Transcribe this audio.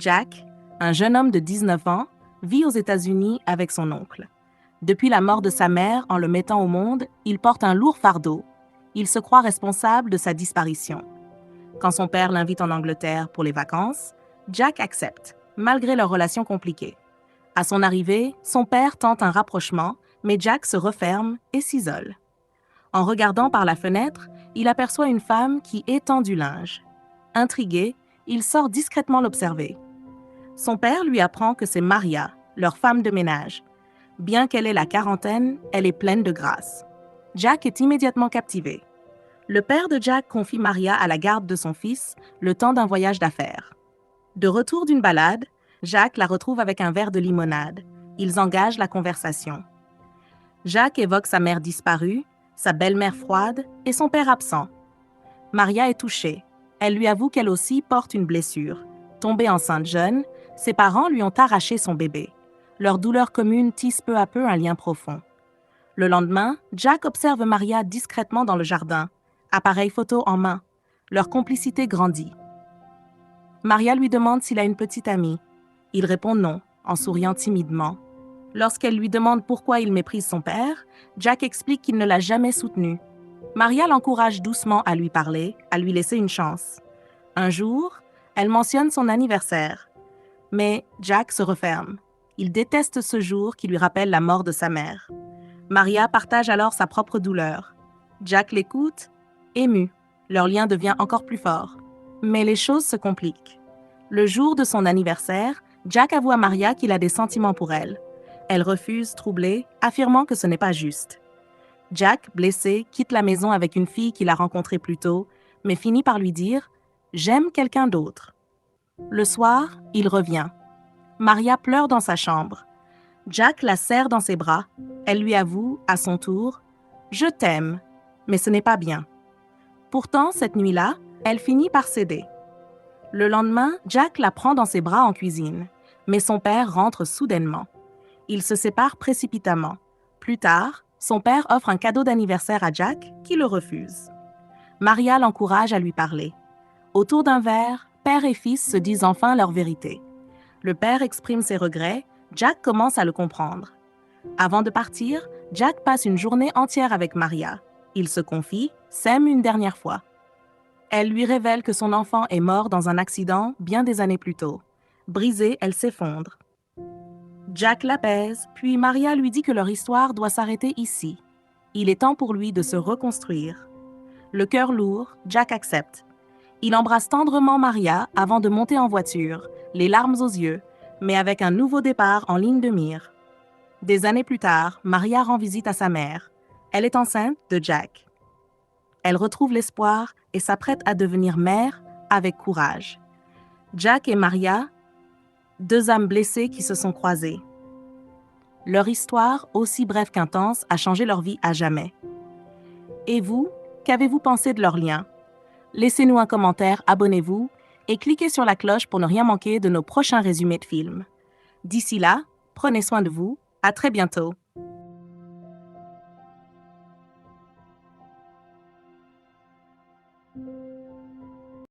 Jack, un jeune homme de 19 ans, vit aux États-Unis avec son oncle. Depuis la mort de sa mère en le mettant au monde, il porte un lourd fardeau. Il se croit responsable de sa disparition. Quand son père l'invite en Angleterre pour les vacances, Jack accepte, malgré leur relation compliquée. À son arrivée, son père tente un rapprochement, mais Jack se referme et s'isole. En regardant par la fenêtre, il aperçoit une femme qui étend du linge. Intrigué, il sort discrètement l'observer. Son père lui apprend que c'est Maria, leur femme de ménage. Bien qu'elle ait la quarantaine, elle est pleine de grâce. Jack est immédiatement captivé. Le père de Jack confie Maria à la garde de son fils le temps d'un voyage d'affaires. De retour d'une balade, Jack la retrouve avec un verre de limonade. Ils engagent la conversation. Jack évoque sa mère disparue, sa belle-mère froide et son père absent. Maria est touchée. Elle lui avoue qu'elle aussi porte une blessure. Tombée enceinte jeune, ses parents lui ont arraché son bébé. Leur douleur commune tisse peu à peu un lien profond. Le lendemain, Jack observe Maria discrètement dans le jardin, appareil photo en main. Leur complicité grandit. Maria lui demande s'il a une petite amie. Il répond non, en souriant timidement. Lorsqu'elle lui demande pourquoi il méprise son père, Jack explique qu'il ne l'a jamais soutenu. Maria l'encourage doucement à lui parler, à lui laisser une chance. Un jour, elle mentionne son anniversaire. Mais Jack se referme. Il déteste ce jour qui lui rappelle la mort de sa mère. Maria partage alors sa propre douleur. Jack l'écoute, ému. Leur lien devient encore plus fort. Mais les choses se compliquent. Le jour de son anniversaire, Jack avoue à Maria qu'il a des sentiments pour elle. Elle refuse, troublée, affirmant que ce n'est pas juste. Jack, blessé, quitte la maison avec une fille qu'il a rencontrée plus tôt, mais finit par lui dire « J'aime quelqu'un d'autre ». Le soir, il revient. Maria pleure dans sa chambre. Jack la serre dans ses bras. Elle lui avoue, à son tour « Je t'aime, mais ce n'est pas bien ». Pourtant, cette nuit-là, elle finit par céder. Le lendemain, Jack la prend dans ses bras en cuisine, mais son père rentre soudainement. Ils se séparent précipitamment. Plus tard, son père offre un cadeau d'anniversaire à Jack, qui le refuse. Maria l'encourage à lui parler. Autour d'un verre, père et fils se disent enfin leur vérité. Le père exprime ses regrets, Jack commence à le comprendre. Avant de partir, Jack passe une journée entière avec Maria. Ils se confient, s'aiment une dernière fois. Elle lui révèle que son enfant est mort dans un accident bien des années plus tôt. Brisée, elle s'effondre. Jack l'apaise, puis Maria lui dit que leur histoire doit s'arrêter ici. Il est temps pour lui de se reconstruire. Le cœur lourd, Jack accepte. Il embrasse tendrement Maria avant de monter en voiture, les larmes aux yeux, mais avec un nouveau départ en ligne de mire. Des années plus tard, Maria rend visite à sa mère. Elle est enceinte de Jack. Elle retrouve l'espoir et s'apprête à devenir mère avec courage. Jack et Maria, deux âmes blessées qui se sont croisées. Leur histoire, aussi brève qu'intense, a changé leur vie à jamais. Et vous, qu'avez-vous pensé de leur lien? Laissez-nous un commentaire, abonnez-vous et cliquez sur la cloche pour ne rien manquer de nos prochains résumés de films. D'ici là, prenez soin de vous. À très bientôt.